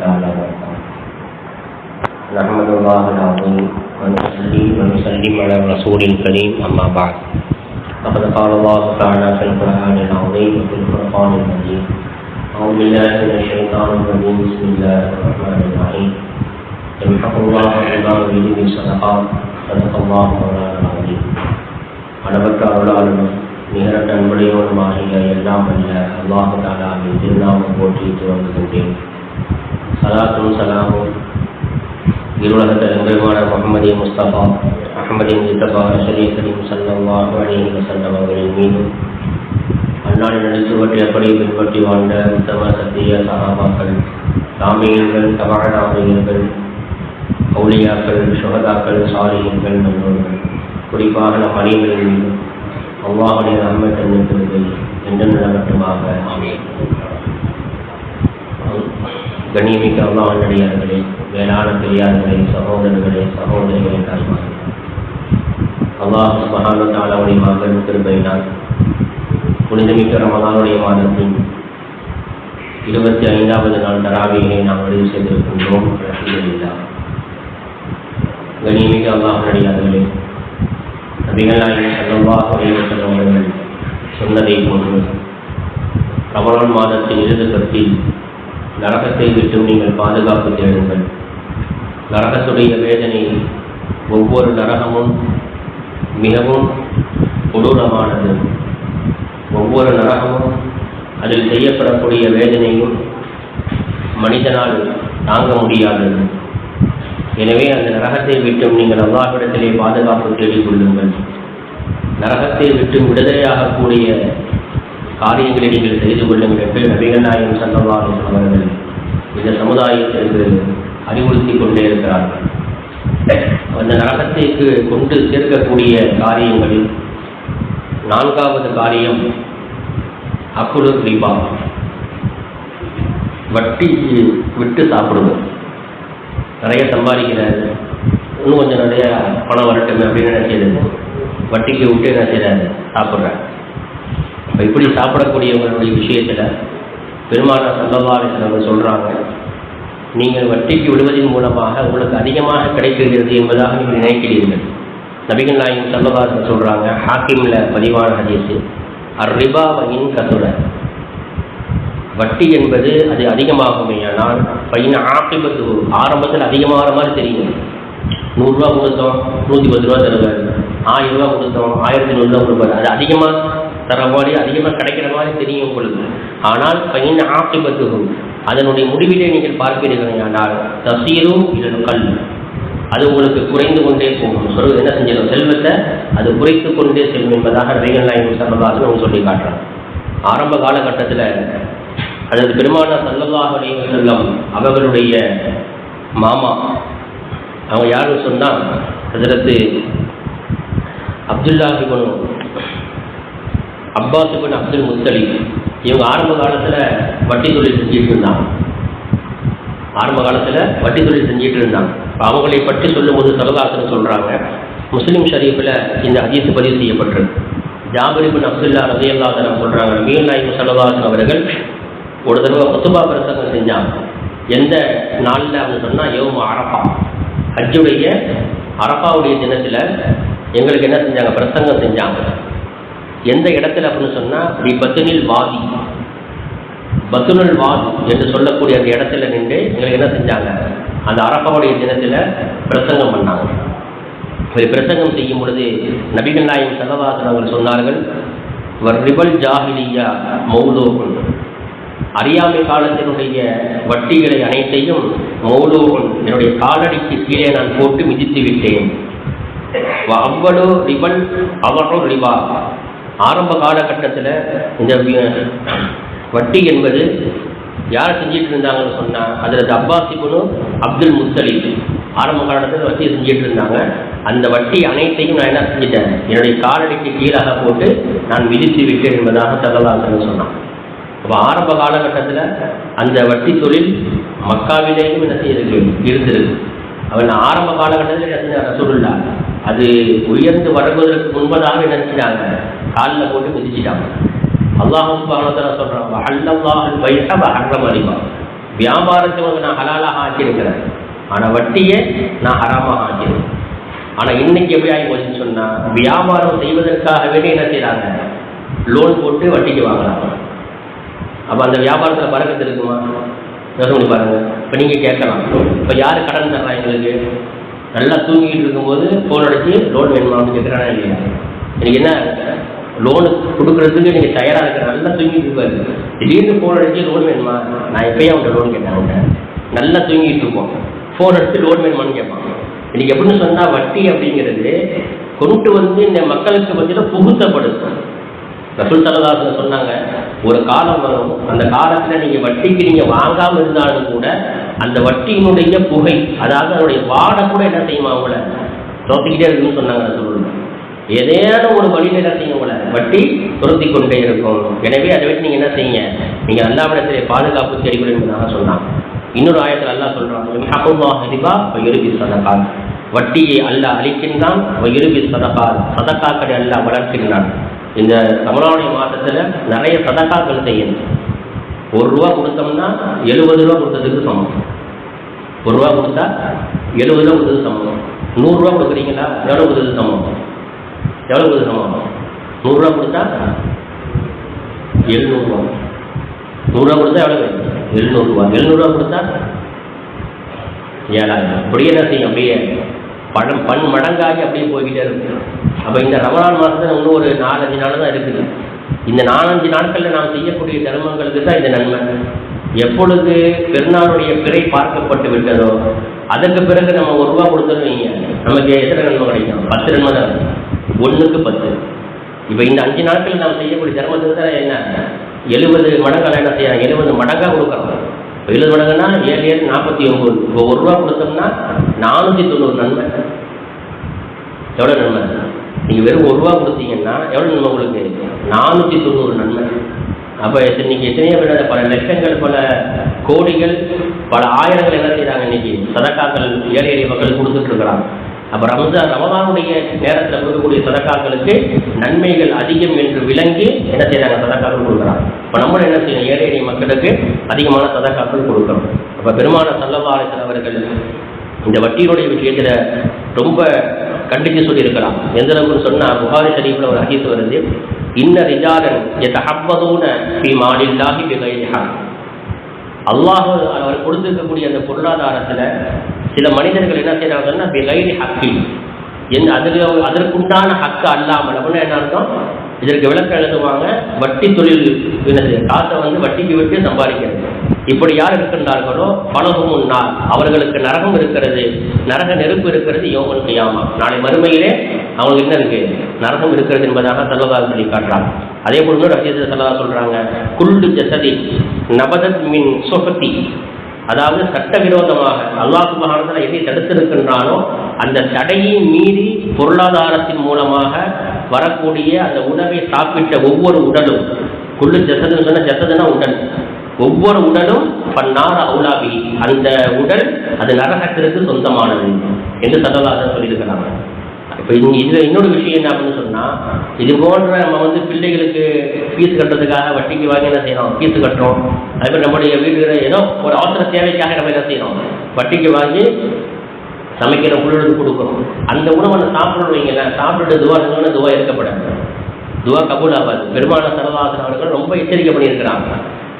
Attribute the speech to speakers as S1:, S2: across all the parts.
S1: تعالى وبركاته. نحمد الله العظيم ونصلي ونسلم على الرسول الكريم أما بعد. فقد قال الله تعالى في القرآن العظيم وفي الفرقان المجيد: أعوذ بالله من الشيطان الرجيم. بسم الله الرحمن الرحيم. يمحق الله الربا ويربي الصدقات. صدق الله مولانا العظيم. அளவற்ற அருளாளனும் நிகரற்ற அன்புடையவனுமாகிய எல்லாம் அல்ல அல்லாஹு தஆலாவின் திருநாமம் போற்றி துவங்குகின்றேன். சலாத்தும் சலாமும் இருளகத்த எம்பெருமான முஹம்மது முஸ்தபா அஹ்மதின் ஜித்தபா ரசூலே கரீம் ஸல்லல்லாஹு அலைஹி வஸல்லம் அவர்களின் மீதும் அன்னாரின் நடித்துவற்றை அப்படியே பின்பற்றி வாழ்ந்த உத்தம சத்திய சஹாபாக்கள், தாமியங்கள், தபாதாமியர்கள், அவுலியாக்கள், சுஹதாக்கள், சாலிஹீன்கள், நல்லோர்கள், குறிப்பாக நம் அனைவரின் மீதும் அல்லாஹுடைய ரஹ்மத் தன்னிருக்கிறது என்று நிலவட்டுமாக. ஆமீன். கண்ணியமிக்க அல்லாஹ்வின் அடியார்களே, மேலான பெரியார்களே, சகோதரர்களே, சகோதரிகளே, தாய்மார்களே, அல்லாஹ் சுப்ஹானஹு வ தஆலாவுடைய மாபெரும் கிருபையினால் புனிதமிக்க ரமலானுடைய மாதத்தின் 25வது நாள் தராவீகை நாம் நிறைவு செய்திருக்கின்றோம். அல்ஹம்துலில்லாஹ். கண்ணியமிக்க அல்லாஹ்வின் அடியார்களே, நபிகள் நாயகம் ஸல்லல்லாஹு அலைஹி வஸல்லம் அவர்கள் சொன்னதை போன்று ரமலான் மாதத்தின் இறுதி பத்தில் நரகத்தை விட்டு நீங்கள் பாதுகாப்பு தேடுங்கள். நரகத்துடைய வேதனை, ஒவ்வொரு நரகமும் மிகவும் கொடூரமானது. ஒவ்வொரு நரகமும் அதில் செய்யப்படக்கூடிய வேதனையும் மனிதனால் தாங்க முடியாதது. எனவே அந்த நரகத்தை விட்டும் நீங்கள் அல்லாஹ்விடத்திலே பாதுகாப்பு தேடிக் கொள்ளுங்கள். நரகத்தை விட்டு விடுதலையாகக்கூடிய காரியங்களை நீங்கள் செய்து கொள்ளுங்கள் என்று நபிகள் நாயகம் ஸல்லல்லாஹு அலைஹி வஸல்லம் அவர்கள் இந்த சமுதாயத்திற்கு அறிவுறுத்தி கொண்டே இருக்கிறார்கள். அந்த நரகத்திற்கு கொண்டு சேர்க்கக்கூடிய காரியங்களில் 4வது காரியம் அக்குலு ரிபா, வட்டி விட்டு சாப்பிடுவோம். நிறைய சம்பாதிக்கிறாரு, இன்னும் கொஞ்சம் நிறைய பணம் வரட்டுமே அப்படின்னு என்ன செய்யுது, வட்டிக்கு விட்டு என்ன செய்யறாரு, சாப்பிட்றாரு. இப்போ இப்படி சாப்பிடக்கூடியவங்களுடைய விஷயத்தில் பெருமானார் ஸல்லல்லாஹு அலைஹி வஸல்லம் சொல்கிறாங்க, நீங்கள் வட்டிக்கு விடுவதன் மூலமாக உங்களுக்கு அதிகமாக கிடைக்கிறது என்பதாக நீங்கள் நினைக்கிறீர்கள். நபிகள் நாயகம் ஸல்லல்லாஹு அலைஹி வஸல்லம் சொல்கிறாங்க, ஹாக்கிமில் பதிவான ஹதீஸ், அர்ரிபா வயின் கசுர, வட்டி என்பது அது அதிகமாகுமே ஆனால் பையன் ஆக்கிபத்து, ஆரம்பத்தில் அதிகமான மாதிரி தெரியும். 100 ரூபா கொடுத்தோம் 110 ரூபா தருவார், 1000 ரூபா கொடுத்தோம் 1100 ரூபா கொடுப்பார். அது அதிகமாக தர மாதிரி, அதிகமாக கிடைக்கிற மாதிரி தெரியும் உங்களுக்கு. ஆனால் பையன் ஆக்கிபத்து, அதனுடைய முடிவிலே நீங்கள் பார்க்கிறீர்கள் ஆனால் தசீரும் இதன் கல், அது உங்களுக்கு குறைந்து கொண்டே போகும். என்ன செஞ்சிடும், செல்வத்தை அது குறைத்து கொண்டே செல்லும் என்பதாக நபிகள் நாயகம் ஸல்லல்லாஹு அலைஹி வஸல்லம் சொல்லி காட்டுறாங்க. ஆரம்ப காலகட்டத்தில் அதாவது பெருமானார் ஸல்லல்லாஹு அலைஹி வஸல்லம் அவர்களுடைய மாமா, அவங்க யாருன்னு சொன்னால் ஹஜ்ரத் அப்துல்லாஹ் இப்னு அப்பாஸ் இப்னு அப்துல் முத்தலிப். இவங்க ஆரம்ப காலத்தில் வட்டி தொழில் செஞ்சுட்டு இருந்தாங்க. அவங்களை பற்றி சொல்லும்போது சல்லல்லாஹு சொல்கிறாங்க, முஸ்லீம் ஷரீஃபில் இந்த ஹதீஸ் பதிவு செய்யப்பட்டிருக்கு. ஜாபிர் இப்னு அப்துல்லா ரலியல்லாஹு அன்ஹு சொல்கிறாங்க, நபிகள் நாயகம் ஸல்லல்லாஹு அலைஹி வஸல்லம் அவர்கள் ஒரு தடவை குத்பா பிரசங்கம் செஞ்சாங்க. எந்த நாளில் அப்படின்னு சொன்னால் யௌம அரஃபா, ஹஜ்ஜுடைய அரஃபாவுடைய தினத்தில் எங்களுக்கு என்ன செஞ்சாங்க, பிரசங்கம் செஞ்சாங்க. எந்த இடத்துல அப்படின்னு சொன்னால் பத்துனில் வாதி, பத்துனுல் வாதி என்று சொல்லக்கூடிய அந்த இடத்துல நின்று எங்களுக்கு என்ன செஞ்சாங்க, அந்த அரஃபாவுடைய தினத்தில் பிரசங்கம் பண்ணாங்க. பிரசங்கம் செய்யும் பொழுது நபிகள் நாயகம் ஸல்லல்லாஹு அலைஹி வஸல்லம் அவர்கள் சொன்னார்கள், வர்ரிபல் ஜாஹிலியா மௌலூகுன், அறியாமை காலத்தினுடைய வட்டிகளை அனைத்தையும் மௌலூகுன், என்னுடைய காலடிக்கு கீழே நான் போட்டு மிதித்து விட்டேன். அவ்வளோ ரிபல் அவரோ ரிபா, ஆரம்ப காலகட்டத்தில் இந்த வட்டி என்பது யார் செஞ்சிட்டு இருந்தாங்கன்னு சொன்னால் அதில் அப்பாஸ் இப்னு அப்துல் முத்தலிப் ஆரம்ப காலத்தில் வட்டியை செஞ்சிட்டு இருந்தாங்க. அந்த வட்டி அனைத்தையும் நான் என்ன செஞ்சிட்டேன், என்னுடைய காலடிக்கு கீழாக போட்டு நான் விதித்து விட்டேன் என்பதாக ஸல்லல்லாஹு அலைஹி வஸல்லம் சொன்னான். அப்போ ஆரம்ப காலகட்டத்தில் அந்த வட்டி தொழில் மக்காவிலேயும் என்ன செய்யிருக்கு, இருந்திருக்கு. அவன் ஆரம்ப காலகட்டத்தில் என்ன ரசூலுல்லாஹ் அது உயர்ந்து வருவதற்கு முன்பதாக என்ன செஞ்சாங்க, காலில் போட்டு மிதிச்சிட்டாங்க. அல்லாஹ் சுப்ஹானஹு வ தஆலா சொல்றான், அல்லாஹ் பைஅ வ ஹர்ரம ரிபா, வியாபாரத்தை நான் ஹலாலாக ஆக்கியிருக்கிறேன், ஆனால் வட்டியை நான் ஹராமாக ஆக்கியிருக்கேன். ஆனால் இன்னைக்கு எப்படி ஆகி போச்சுன்னு சொன்னால், வியாபாரம் செய்வதற்காக வேண்டி என்ன செய்கிறாங்க, லோன் போட்டு வட்டிக்கு வாங்கலாம். அப்போ அந்த வியாபாரத்தில் பறக்கத்து இருக்குமா? யோசனை பண்ணி பாருங்க. இப்போ நீங்கள் கேட்கலாம், இப்போ யார் கடன் தர்றா எங்களுக்கு? நல்லா தூங்கிட்டு இருக்கும்போது ஃபோன் அடிச்சு லோன் வேணுமா அப்படின்னு கேட்குறானா இல்லையா? எனக்கு என்ன லோனு கொடுக்குறதுக்கு நீங்கள் தயாராக இருக்கிற, நல்லா தூங்கிட்டு இருப்பாரு, திடீர்னு ஃபோன் அடிச்சு லோன் வேணுமா? நான் எப்பயும் அவங்கள்ட்ட லோன் கேட்டேன். அவங்க நல்லா தூங்கிட்டு இருப்போம், ஃபோன் அடிச்சு லோன் வேணுமான்னு கேட்பாங்க. இன்னைக்கு எப்படின்னு சொன்னால், வட்டி அப்படிங்கிறது கொண்டு வந்து இந்த மக்களுக்கு பற்றியில் புகுத்தப்படுது. ரசூல் ஸல்லல்லாஹு அலைஹி வஸல்லம் சொன்னாங்க, ஒரு காலம் வரும், அந்த காலத்தில் நீங்கள் வட்டிக்கு நீங்கள் வாங்காமல் இருந்தாலும் கூட அந்த வட்டியினுடைய புகை, அதாவது அதனுடைய வாடை கூட என்ன செய்யுமா அவங்கள துரத்திக்கிட்டே இருக்குன்னு சொன்னாங்க. சொல்லுங்க, ஏதேனும் ஒரு வழியில் என்ன செய்யும் உங்களை வட்டி துரத்தி கொண்டே இருக்கும். எனவே அதை வச்சு நீங்கள் என்ன செய்யுங்க, நீங்கள் அல்லாஹ்விடத்திலே பாதுகாப்பு தேடிக்கொள்ள என்பதாக சொன்னாங்க. இன்னொரு ஆயத்தில் அல்லாஹ் சொல்கிறான், வட்டியை அல்லாஹ் அளிக்கின்றான், சதகாக்களை அல்லாஹ் வளர்க்கின்றான். இந்த ரமலானுடைய மாதத்தில் நிறைய சதகாக்கள் செய்யணும். ₹1 கொடுத்தோம்னா 70 ரூபா கொடுத்ததுக்கு சமம். ₹1 கொடுத்தா 70 ரூபா கொடுத்தது சமம். 100 ரூபா கொடுக்குறீங்களா, எவ்வளோ கொடுத்தது சமம்? எவ்வளோ கொடுத்தது சமம்? 100 ரூபா கொடுத்தா 700 ரூபா. 100 ரூபா கொடுத்தா எவ்வளோ? 700 ரூபா. 700 ரூபா கொடுத்தா 7000. அப்படியே என்ன செய்யும், அப்படியே பன்மடங்காகி அப்படியே போய்கிட்டே இருக்கு. அப்போ இந்த ரமலான் மாதத்தில் இன்னும் ஒரு 4-5 நாள் தான் இருக்குது. இந்த 4-5 நாட்களில் நாம் செய்யக்கூடிய தர்மங்களுக்கு தான் இந்த நன்மை. எப்பொழுது பெருநாளுடைய பிறை பார்க்கப்பட்டு விட்டதோ அதற்கு பிறகு நம்ம ₹1 கொடுத்தோன்னு வைங்க, நமக்கு எத்தனை நன்மை கிடைக்கும்? 10 நன்மை தான். 1க்கு 10. இப்போ இந்த 5 நாட்கள் நாம் செய்யக்கூடிய தர்மத்துக்கு தான் என்ன 70 மடங்காக என்ன செய்யலாம், 70 மடங்காக கொடுக்குறோம். 70 மடங்குன்னா 7 7 49. இப்போ ₹1 கொடுத்தோம்னா 490 நன்மை. எவ்வளோ நன்மை? நீங்கள் வெறும் ₹1 கொடுத்தீங்கன்னா எவ்வளோ நன்மை உங்களுக்கு? 490 நன்மை. அப்போ இன்னைக்கு எத்தனையோ பேர் பல லட்சங்கள், பல கோடிகள், பல ஆயிரங்கள் என்ன செய்கிறாங்க, இன்னைக்கு சதக்காக்கள் ஏழை எளிய மக்கள் கொடுத்துட்டு இருக்கிறாங்க. அப்போ ரமலானுடைய நேரத்தில் கொடுக்கக்கூடிய சதக்காக்களுக்கு நன்மைகள் அதிகம் என்று விளங்கி என்ன செய்கிறாங்க, சதக்காக்கள் கொடுக்குறாங்க. இப்போ நம்மளும் என்ன செய்யணும், ஏழை எளிய மக்களுக்கு அதிகமான சதக்காக்கள் கொடுக்கணும். அப்போ பெருமான ஸல்லல்லாஹு அலைஹி வஸல்லம் அவர்கள் இந்த வட்டியினுடைய விஷயத்தில் ரொம்ப கண்டித்து சொல்லியிருக்கலாம். எந்த அளவுக்கு சொன்னால், புகாரி ஷரீஃபில் ஒரு ஹதீஸ் வருது, இன்ன ரிஜாலன் யதஹவ்வதூன ஃபீ மாலில்லாஹி பிகைரி ஹக். அல்லாஹ் அவர் கொடுத்திருக்கக்கூடிய அந்த பொருளாதாரத்தில் சில மனிதர்கள் என்ன செய்யறாங்கன்னா பிகைரி ஹக்கி, அதற்குண்டான ஹக்கு அல்லாமல். அப்படின்னா என்ன அர்த்தம்? இதற்கு விளக்கம் எழுதுவாங்க, வட்டி தொழில் என்னது, காசை வட்டிக்கு விட்டு சம்பாதிக்கிறது. இப்படி யார் இருக்கின்றார்களோ பலகும் நாள், அவர்களுக்கு நரகம் இருக்கிறது, நரக நெருப்பு இருக்கிறது. யௌமல் கியாமா, நாளை மறுமையிலே அவங்களுக்கு என்ன இருக்கு, நரகம் இருக்கிறது என்பதாக ஸல்லல்லாஹு சொல்லி காட்டுறாங்க. அதே போல இன்னொரு ஹதீஸ்ல ஸல்லல்லாஹு சொல்றாங்க, குல்லு ஜஸதி நபதத் மின் சுஃபதி, அதாவது சட்டவிரோதமாக அல்லாஹ் சுப்ஹானஹு வ தஆலா எதை தடுத்திருக்கின்றானோ அந்த தடையை மீறி பொருளாதாரத்தின் மூலமாக வரக்கூடிய அந்த உணவை சாப்பிட்ட ஒவ்வொரு உடலும், குல்லு ஜஸதுன்னு சொன்ன ஜஸதுனா உடல், ஒவ்வொரு உடலும் பன்னார அவுலாபி, அந்த உடல் அது நரகத்திற்கு சொந்தமானது என்று ஸல்லல்லாஹு சொல்லியிருக்கிறாங்க. இப்போ இதில் இன்னொரு விஷயம் என்ன அப்படின்னு சொன்னால், இது போன்ற நம்ம பிள்ளைகளுக்கு ஃபீஸ் கட்டுறதுக்காக வட்டிக்கு வாங்கி என்ன செய்யணும், ஃபீஸ் கட்டுறோம். அதுமாதிரி நம்முடைய வீட்டுக்கு ஏதோ ஒரு அவசர தேவைக்காக நம்ம என்ன செய்யணும், வட்டிக்கு வாங்கி சமைக்கிற பொருளுக்கு கொடுக்குறோம். அந்த உணவை நம்ம சாப்பிடணும் வைங்களேன், சாப்பிட்டுட்டு துவா இருக்கப்படாது, துவா கபூல் ஆகாது. பெருமான ஸல்லல்லாஹு அவர்கள் ரொம்ப எச்சரிக்கை பண்ணியிருக்கிறாங்க.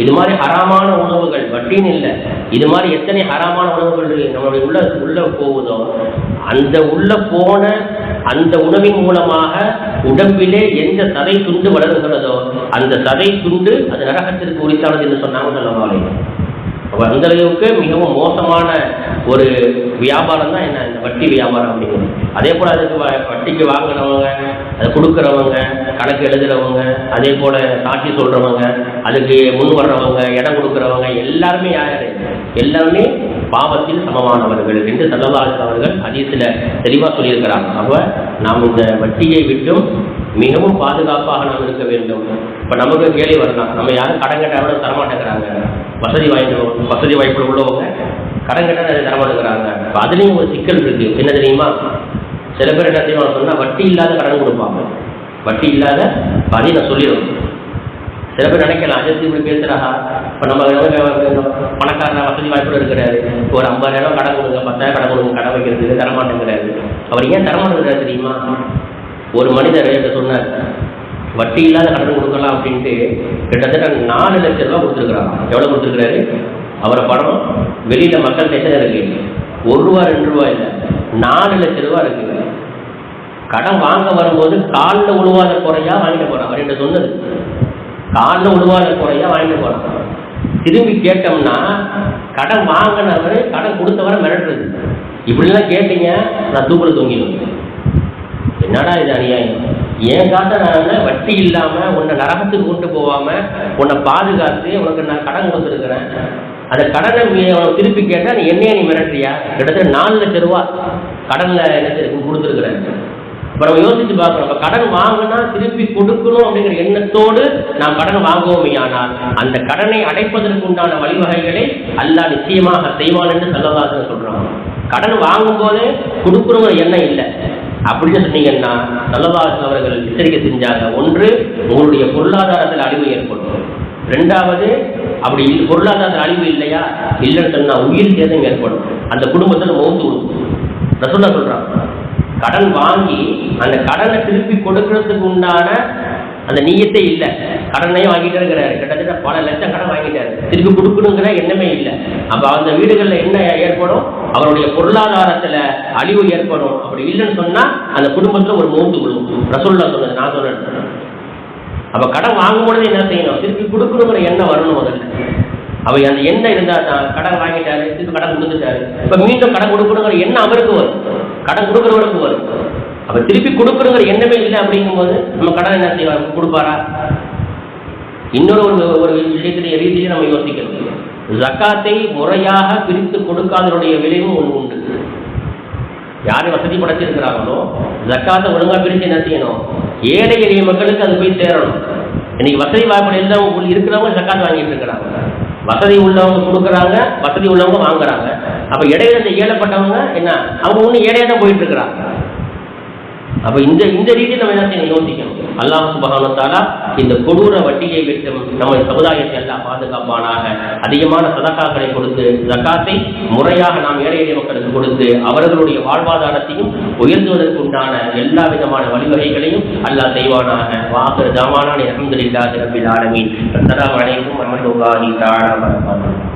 S1: இது மாதிரி ஹராமான உணவுகள், வட்டின்னு இல்லை, இது மாதிரி எத்தனை ஹராமான உணவுகள் நம்மளுடைய உள்ள போகுதோ, அந்த உள்ள போன அந்த உணவின் மூலமாக உடம்பிலே எந்த சதை துண்டு வளர்கிறதோ அந்த சதை துண்டு அது நரகத்திற்கு உரித்தானது என்று சொன்னாங்க ஸல்லல்லாஹு அலைஹி வஸல்லம். அந்த அளவுக்கு மிகவும் மோசமான ஒரு வியாபாரம் தான் என்ன, இந்த வட்டி வியாபாரம் அப்படிங்கிறது. அதே போல் அதுக்கு வட்டிக்கு வாங்கினவங்க, அதை கொடுக்குறவங்க, கணக்கு எழுதுறவங்க, அதே போல் சாட்சி சொல்கிறவங்க, அதுக்கு முன் வர்றவங்க, இடம் கொடுக்குறவங்க, எல்லாருமே யார், எல்லாருமே பாவத்தில் சமமானவர்கள் என்று ஸல்லல்லாஹு அலைஹி வஸல்லம் அவர்கள் ஹதீஸில் தெளிவாக சொல்லியிருக்கிறாங்க. அப்போ நாம் இந்த வட்டியை விட்டும் மிகவும் பாதுகாப்பாக நாம் இருக்க வேண்டும். இப்போ நமக்கு கேள்வி வரலாம், நம்ம யாரும் கடன் கட்டாவோட தரமாட்டேங்கிறாங்க, வசதி வாய்ப்பு உள்ளவங்க கடன் கட்ட நிறைய தரமாட்டேங்கிறாங்க. இப்போ அதுலேயும் ஒரு சிக்கல் இருக்குது. என்ன தெரியுமா, சில பேர் என்ன செய்வாங்க சொன்னால் வட்டி இல்லாத கடன் கொடுப்பாங்க. வட்டி இல்லாத அதையும் நான் சொல்லிடுவேன். சில பேர் நினைக்கலாம், அஜித் இப்படி பேசுகிறாங்க, இப்போ நம்ம பணக்காரன வசதி வாய்ப்பு இருக்கிறாரு, ஒரு 50,000 கடன் கொடுங்க, 10,000 கடன் கொடுங்க, கடன் வைக்கிறதுக்கு தரமாட்டேங்கிறாரு. அவர் ஏன் தரமாட்டேங்கிறாரு தெரியுமா? ஒரு மனிதர் என்ன சொன்னார், வட்டி இல்லாத கடன் கொடுக்கலாம் அப்படின்ட்டு கிட்டத்தட்ட 4 லட்சம் ரூபா கொடுத்துருக்குறாங்க. எவ்வளோ கொடுத்துருக்குறாரு? அவரை பணம் வெளியில் மக்கள் எத்தனை இருக்கு? 1 ரூபா 2 ரூபா இல்லை, 4 லட்சம் ரூபா இருக்கு. கடன் வாங்க வரும்போது காலில் உழுவாத குறையா வாங்கிட்டு போறான். அவர் என்ன சொன்னது, காலில் உழுவாத குறையா வாங்கிட்டு போறான். திரும்பி கேட்டோம்னா கடன் வாங்கினவர் கடன் கொடுத்தவரை மிரட்டுறது. இப்படிலாம் கேட்டீங்க நான் தூக்குல தொங்கிடுவேன். என்னடா இது அநியாயம்? ஏன் காட்ட நான் வட்டி இல்லாம உன்னை நரகத்துக்கு கொண்டு போகாம உன்னை பாதுகாத்து உனக்கு நான் கடன் கொடுத்துருக்கிறேன். அந்த கடனை திருப்பி கேட்டா நீ என்னைய நீ மிரட்டுறியா? கிட்டத்தட்ட 4 லட்சம் ரூபா கடன்ல என்ன கொடுத்துருக்குறேன். இப்போ நம்ம யோசிச்சு பார்க்கணும், நம்ம கடன் வாங்கினா திருப்பி கொடுக்கணும் அப்படிங்கிற எண்ணத்தோடு நாம் கடன் வாங்குவோமே, ஆனால் அந்த கடனை அடைப்பதற்கு உண்டான வழிவகைகளை அல்லாஹ் நிச்சயமாக செய்வான் என்று ஸல்லல்லாஹு சொல்றாங்க. கடன் வாங்கும் போதே கொடுக்குறவங்க எண்ணம் இல்லை அப்படின்னு சொன்னீங்கன்னா ஸல்லல்லாஹு அவர்கள் எச்சரிக்கை செஞ்சாங்க. ஒன்று, உங்களுடைய பொருளாதாரத்தில் அழிவு ஏற்படும். 2வது, அப்படி பொருளாதாரத்தில் அழிவு இல்லையா, இல்லைன்னு சொன்னா உயிர் சேதம் ஏற்படும், அந்த குடும்பத்தில் மௌத்து கொடுக்கும். ரசூலுல்லாஹ் சொல்றாங்க, கடன் வாங்கி அந்த கடனை திருப்பி கொடுக்கறதுக்கு உண்டான அந்த நீயத்தை இல்லை. கடனே வாங்கிட்டே இருக்கிறாரு, கிட்டத்தட்ட பல லட்சம் கடன் வாங்கிட்டாரு, திருப்பி கொடுக்கணுங்கிற எண்ணமே இல்லை. அப்போ அந்த வீடுகளில் என்ன ஏற்படும்? அவருடைய பொருளாதாரத்தில் அழிவு ஏற்படும். அப்படி இல்லைன்னு சொன்னால் அந்த குடும்பத்தில் ஒரு மௌத்து விழும். ரசூலுல்லாஹ் சொன்னது, நான் சொன்னேன். அப்போ கடன் வாங்கும்போது என்ன செய்யணும்? திருப்பி கொடுக்கணுங்கிற எண்ணம் வரணும் முதல்ல. அவை அந்த எண்ணம் இருந்தால் தான் கடன் வாங்கிட்டாரு, திருப்பி கடன் கொடுத்துட்டாரு, இப்போ மீண்டும் கடன் கொடுக்கணுங்கிற எண்ணம் அவருக்கு வரும், கடன் கொடுக்குறவருக்கு வரும். அப்போ திருப்பி கொடுக்கணுங்கிற எண்ணமே இல்லை அப்படிங்கும்போது நம்ம கடன் என்ன செய்வார்? கொடுப்பாரா? இன்னொரு ஒரு விஷயத்திலேயே ரீதியிலே நம்ம யோசிக்கணும். ஜக்காத்தை முறையாக பிரித்து கொடுக்காதவருடைய விளைவும் ஒன்று உண்டு. யாரும் வசதி படைச்சிருக்கிறாங்களோ ஜக்காத்தை ஒழுங்காக பிரித்து என்ன செய்யணும்? ஏழை எளிய மக்களுக்கு அது போய் சேரணும். இன்னைக்கு வசதி வாய்ப்பு எல்லாம் இருக்கிறவங்க ஜக்காத்து வாங்கிட்டு இருக்கிறாங்க, வசதி உள்ளவங்க கொடுக்குறாங்க, வசதி உள்ளவங்க வாங்குறாங்க. அப்போ இடையில இந்த ஏழைப்பட்டவங்க என்ன, அவங்க ஒன்றும் ஏழையாக தான் போயிட்டு இருக்கிறாங்க. அப்போ இந்த ரீதியில் நம்ம என்ன செய்யணும்? யோசிக்கணும். அல்லாஹ் சுப்ஹானஹு வ தஆலா இந்த கொடூர வட்டியை விட்டு நம்ம சமுதாயத்தை எல்லாம் பாதுகாப்பானாக. அதிகமான சதகாக்களை கொடுத்து ஜக்காத்தை முறையாக நாம் ஏழை எளிய மக்களுக்கு கொடுத்து அவர்களுடைய வாழ்வாதாரத்தையும் உயர்த்துவதற்கு உண்டான எல்லா விதமான வழிவகைகளையும் அல்லாஹ் செய்வானாக. வாஹிரு தஅவானா அல்ஹம்துலில்லாஹி ரப்பில் ஆலமீன். அஸ்ஸலாமு அலைக்கும் வரஹ்மத்துல்லாஹி தஆலா வ பரகாத்துஹு.